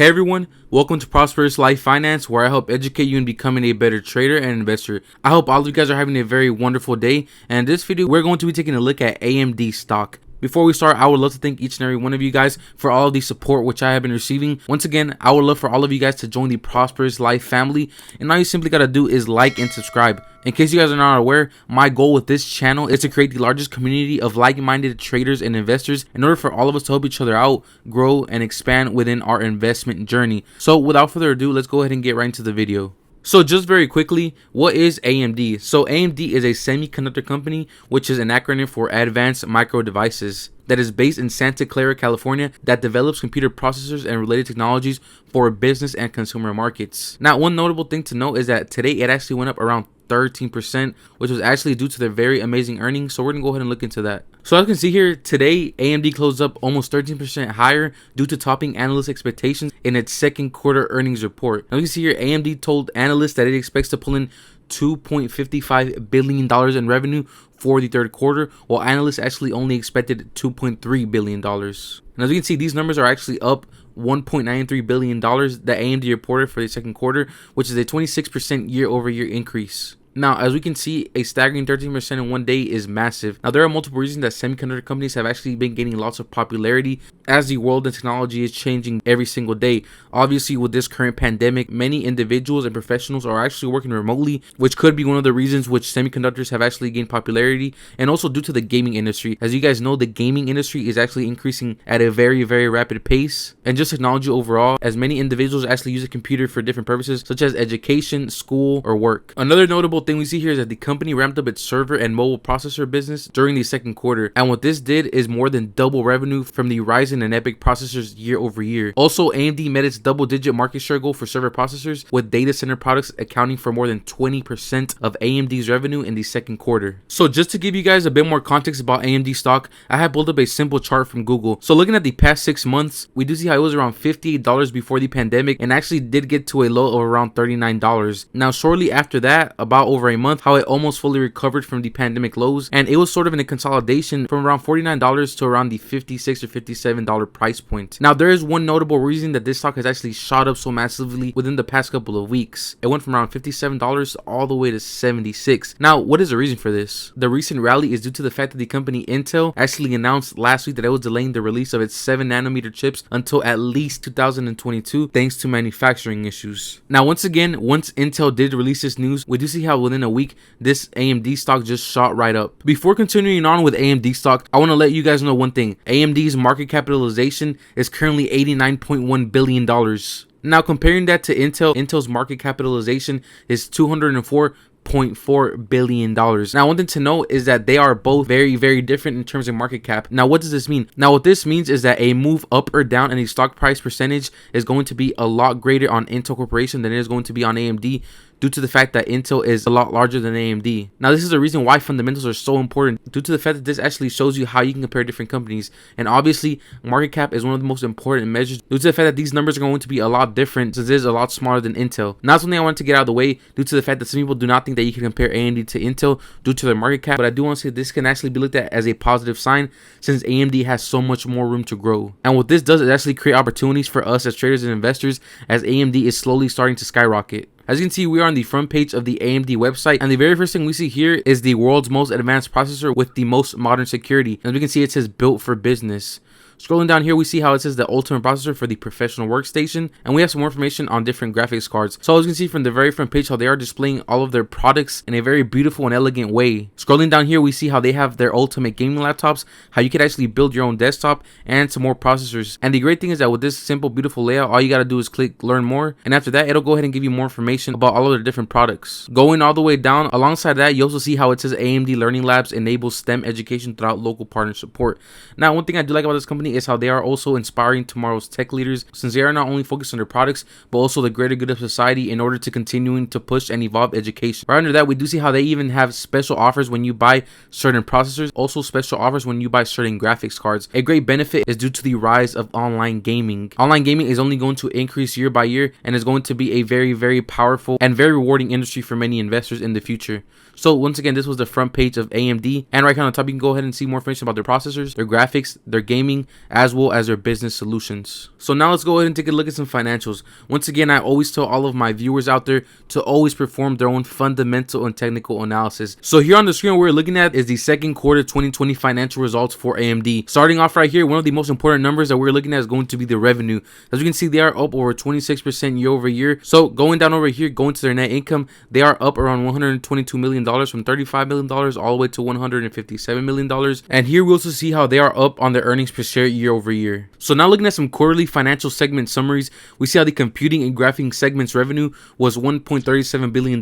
Hey everyone, welcome to Prosperous Life Finance, where I help educate you in becoming a better trader and investor. I hope all of you guys are having a very wonderful day, and in this video we're going to be taking a look at AMD stock. Before we start, I would love to thank each and every one of you guys for all of the support which I have been receiving. Once again, I would love for all of you guys to join the Prosperous Life family, and all you simply gotta do is like and subscribe. In case you guys are not aware, my goal with this channel is to create the largest community of like-minded traders and investors in order for all of us to help each other out, grow, and expand within our investment journey. So without further ado, let's go ahead and get right into the video. So just very quickly, what is AMD? So AMD is a semiconductor company, which is an acronym for Advanced Micro Devices, that is based in Santa Clara, California, that develops computer processors and related technologies for business and consumer markets. Now, one notable thing to note is that today it actually went up around 13%, which was actually due to their very amazing earnings. So we're gonna go ahead and look into that. So as you can see here, today AMD closed up almost 13% higher due to topping analyst expectations in its second quarter earnings report. Now you can see here, AMD told analysts that it expects to pull in $2.55 billion in revenue for the third quarter, while analysts actually only expected $2.3 billion. And as you can see, these numbers are actually up $1.93 billion that AMD reported for the second quarter, which is a 26% year-over-year increase. Now, as we can see, a staggering 13% in one day is massive. Now, there are multiple reasons that semiconductor companies have actually been gaining lots of popularity as the world and technology is changing every single day. Obviously, with this current pandemic, many individuals and professionals are actually working remotely, which could be one of the reasons which semiconductors have actually gained popularity, and also due to the gaming industry. As you guys know, the gaming industry is actually increasing at a very, very rapid pace, and just technology overall, as many individuals actually use a computer for different purposes, such as education, school, or work. Another notable thing we see here is that the company ramped up its server and mobile processor business during the second quarter, and what this did is more than double revenue from the Ryzen and EPYC processors year over year. Also, AMD met its double-digit market share goal for server processors, with data center products accounting for more than 20% of AMD's revenue in the second quarter. So just to give you guys a bit more context about AMD stock, I have built up a simple chart from Google. So looking at the past 6 months, we do see how it was around $58 before the pandemic and actually did get to a low of around $39. Now shortly after that, about over a month, how it almost fully recovered from the pandemic lows, and it was sort of in a consolidation from around $49 to around the $56 or $57 price point. Now there is one notable reason that this stock has actually shot up so massively within the past couple of weeks. It went from around $57 all the way to $76. Now what is the reason for this? The recent rally is due to the fact that the company Intel actually announced last week that it was delaying the release of its 7nm chips until at least 2022 thanks to manufacturing issues. Now once again, once Intel did release this news, we do see how within a week this AMD stock just shot right up. Before continuing on with AMD stock, I want to let you guys know one thing. AMD's market capitalization is currently $89.1 billion. Now comparing that to Intel's market capitalization is $204.4 billion. Now one thing to note is that they are both very, very different in terms of market cap. Now what does this mean? Now what this means is that a move up or down in the stock price percentage is going to be a lot greater on Intel Corporation than it is going to be on AMD, due to the fact that Intel is a lot larger than AMD. Now this is the reason why fundamentals are so important, due to the fact that this actually shows you how you can compare different companies. And obviously market cap is one of the most important measures, due to the fact that these numbers are going to be a lot different since it is a lot smaller than Intel. Now that's something I wanted to get out of the way, due to the fact that some people do not think that you can compare AMD to Intel due to their market cap, but I do want to say this can actually be looked at as a positive sign, since AMD has so much more room to grow. And what this does is actually create opportunities for us as traders and investors, as AMD is slowly starting to skyrocket. As you can see, we are on the front page of the AMD website, and the very first thing we see here is the world's most advanced processor with the most modern security. As we can see, it says built for business. Scrolling down here, we see how it says the ultimate processor for the professional workstation, and we have some more information on different graphics cards. So as you can see from the very front page, how they are displaying all of their products in a very beautiful and elegant way. Scrolling down here, we see how they have their ultimate gaming laptops, how you can actually build your own desktop, and some more processors. And the great thing is that with this simple, beautiful layout, all you gotta do is click learn more, and after that, it'll go ahead and give you more information about all of their different products. Going all the way down, alongside that, you also see how it says AMD Learning Labs enables STEM education throughout local partner support. Now, one thing I do like about this company is how they are also inspiring tomorrow's tech leaders, since they are not only focused on their products but also the greater good of society in order to continuing to push and evolve education. Right under that, we do see how they even have special offers when you buy certain processors, also special offers when you buy certain graphics cards. A great benefit is due to the rise of online gaming. Online gaming is only going to increase year by year and is going to be a very, very powerful and very rewarding industry for many investors in the future. So once again, this was the front page of AMD, and right here on the top you can go ahead and see more information about their processors, their graphics, their gaming, as well as their business solutions. So now let's go ahead and take a look at some financials. Once again, I always tell all of my viewers out there to always perform their own fundamental and technical analysis. So here on the screen, what we're looking at is the second quarter 2020 financial results for AMD. Starting off right here, one of the most important numbers that we're looking at is going to be the revenue. As you can see, they are up over 26% year over year. So going down over here, going to their net income, they are up around $122 million from $35 million all the way to $157 million. And here we also see how they are up on their earnings per share year over year. So now looking at some quarterly financial segment summaries, we see how the computing and graphics segment's revenue was $1.37 billion,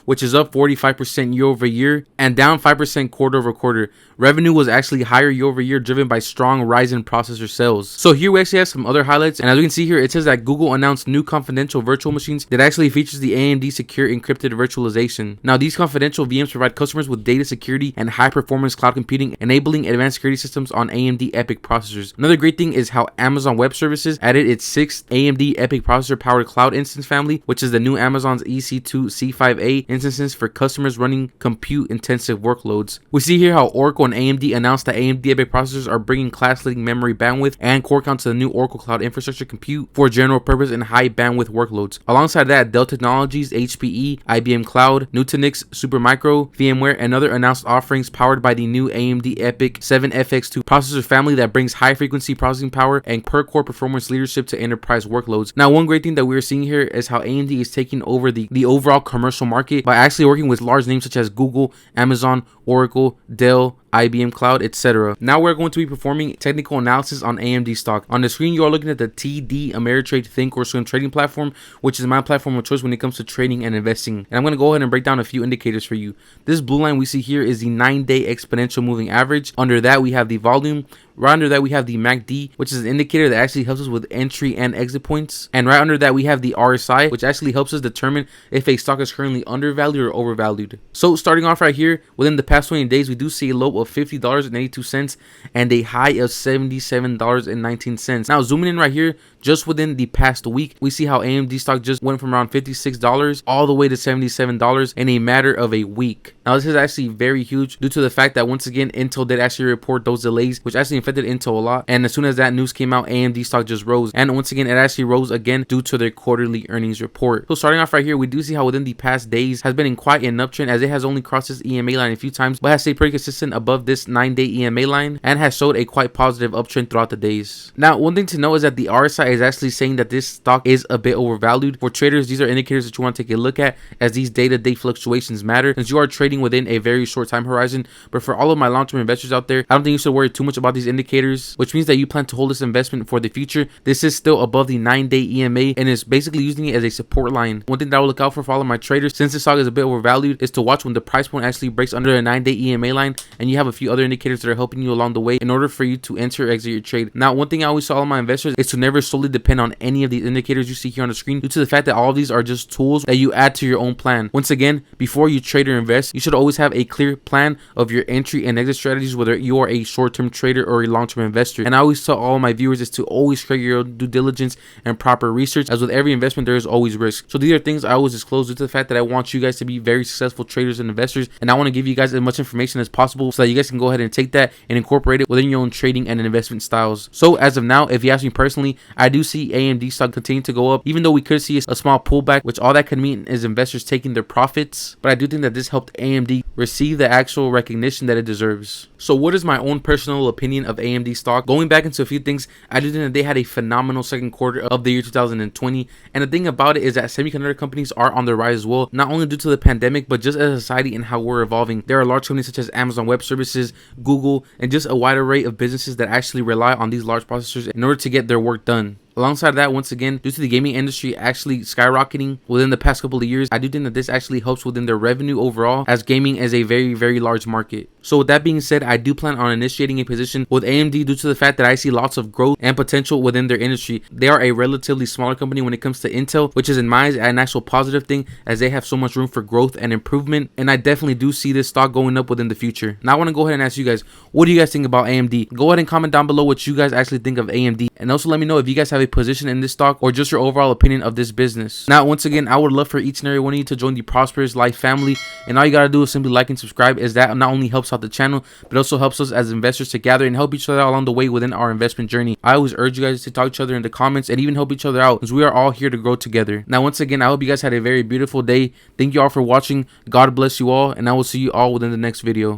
which is up 45% year over year and down 5% quarter over quarter. Revenue was actually higher year over year, driven by strong Ryzen processor sales. So here we actually have some other highlights, and as you can see here, it says that Google announced new confidential virtual machines that actually features the AMD secure encrypted virtualization. Now these confidential VMs provide customers with data security and high performance cloud computing, enabling advanced security systems on AMD EPYC processors. Another great thing is how Amazon Web Services added its 6th AMD EPYC processor powered cloud instance family, which is the new Amazon's EC2 C5A instances for customers running compute intensive workloads. We see here how Oracle and AMD announced that AMD EPYC processors are bringing class-leading memory bandwidth and core count to the new Oracle Cloud Infrastructure compute for general purpose and high bandwidth workloads. Alongside that, Dell Technologies, HPE, IBM Cloud, Nutanix, Supermicro, VMware, and other announced offerings powered by the new AMD EPYC 7FX2 processor family that brings high-frequency processing power and per-core performance leadership to enterprise workloads. Now, one great thing that we're seeing here is how AMD is taking over the overall commercial market by actually working with large names such as Google, Amazon, Oracle, Dell, IBM Cloud, etc. Now we're going to be performing technical analysis on AMD stock. On the screen, you are looking at the TD Ameritrade Think or Swim trading platform, which is my platform of choice when it comes to trading and investing. And I'm going to go ahead and break down a few indicators for you. This blue line we see here is the 9-day exponential moving average. Under that, we have the volume. Right under that, we have the MACD, which is an indicator that actually helps us with entry and exit points. And right under that, we have the RSI, which actually helps us determine if a stock is currently undervalued or overvalued. So starting off right here, within the past 20 days, we do see a low of $50.82 and a high of $77.19. Now zooming in right here, just within the past week, we see how AMD stock just went from around $56 all the way to $77 in a matter of a week. Now this is actually very huge due to the fact that once again, Intel did actually report those delays, which actually affected Intel a lot. And as soon as that news came out, AMD stock just rose. And once again, it actually rose again due to their quarterly earnings report. So starting off right here, we do see how within the past days has been in quite an uptrend, as it has only crossed this EMA line a few times, but has stayed pretty consistent above this 9-day EMA line and has showed a quite positive uptrend throughout the days. Now, one thing to know is that the RSI is actually saying that this stock is a bit overvalued. For traders, these are indicators that you want to take a look at, as these day-to-day fluctuations matter since you are trading within a very short time horizon. But for all of my long-term investors out there, I don't think you should worry too much about these indicators, which means that you plan to hold this investment for the future. This is still above the 9-day EMA and is basically using it as a support line. One thing that I will look out for all of my traders, since this stock is a bit overvalued, is to watch when the price point actually breaks under a 9-day EMA line, and you have a few other indicators that are helping you along the way in order for you to enter or exit your trade. Now, one thing I always tell all my investors is to never solely depend on any of these indicators you see here on the screen, due to the fact that all of these are just tools that you add to your own plan. Once again, before you trade or invest, you should always have a clear plan of your entry and exit strategies, whether you are a short-term trader or a long-term investor. And I always tell all my viewers is to always create your own due diligence and proper research, as with every investment there is always risk. So these are things I always disclose due to the fact that I want you guys to be very successful traders and investors, and I want to give you guys as much information as possible so that you guys can go ahead and take that and incorporate it within your own trading and investment styles. So as of now, if you ask me personally, I do see AMD stock continue to go up, even though we could see a small pullback, which all that could mean is investors taking their profits. But I do think that this helped AMD receive the actual recognition that it deserves. So what is my own personal opinion of AMD stock? Going back into a few things, I do think that they had a phenomenal second quarter of the year 2020. And the thing about it is that semiconductor companies are on the rise as well, not only due to the pandemic, but just as a society and how we're evolving. There are large companies such as Amazon Web Services, Google, and just a wide array of businesses that actually rely on these large processors in order to get their work done. Alongside that, once again, due to the gaming industry actually skyrocketing within the past couple of years, I do think that this actually helps within their revenue overall, as gaming is a very, very large market. So with that being said, I do plan on initiating a position with AMD due to the fact that I see lots of growth and potential within their industry. They are a relatively smaller company when it comes to Intel, which is in my eyes an actual positive thing, as they have so much room for growth and improvement. And I definitely do see this stock going up within the future. Now I want to go ahead and ask you guys, what do you guys think about AMD? Go ahead and comment down below what you guys actually think of AMD. And also let me know if you guys have a position in this stock or just your overall opinion of this business. Now, once again, I would love for each and every one of you to join the Prosperous Life family, and all you gotta do is simply like and subscribe, as that not only helps out the channel but also helps us as investors to gather and help each other out along the way within our investment journey. I always urge you guys to talk to each other in the comments and even help each other out, because we are all here to grow together. Now, once again, I hope you guys had a very beautiful day. Thank you all for watching. God bless you all, and I will see you all within the next video.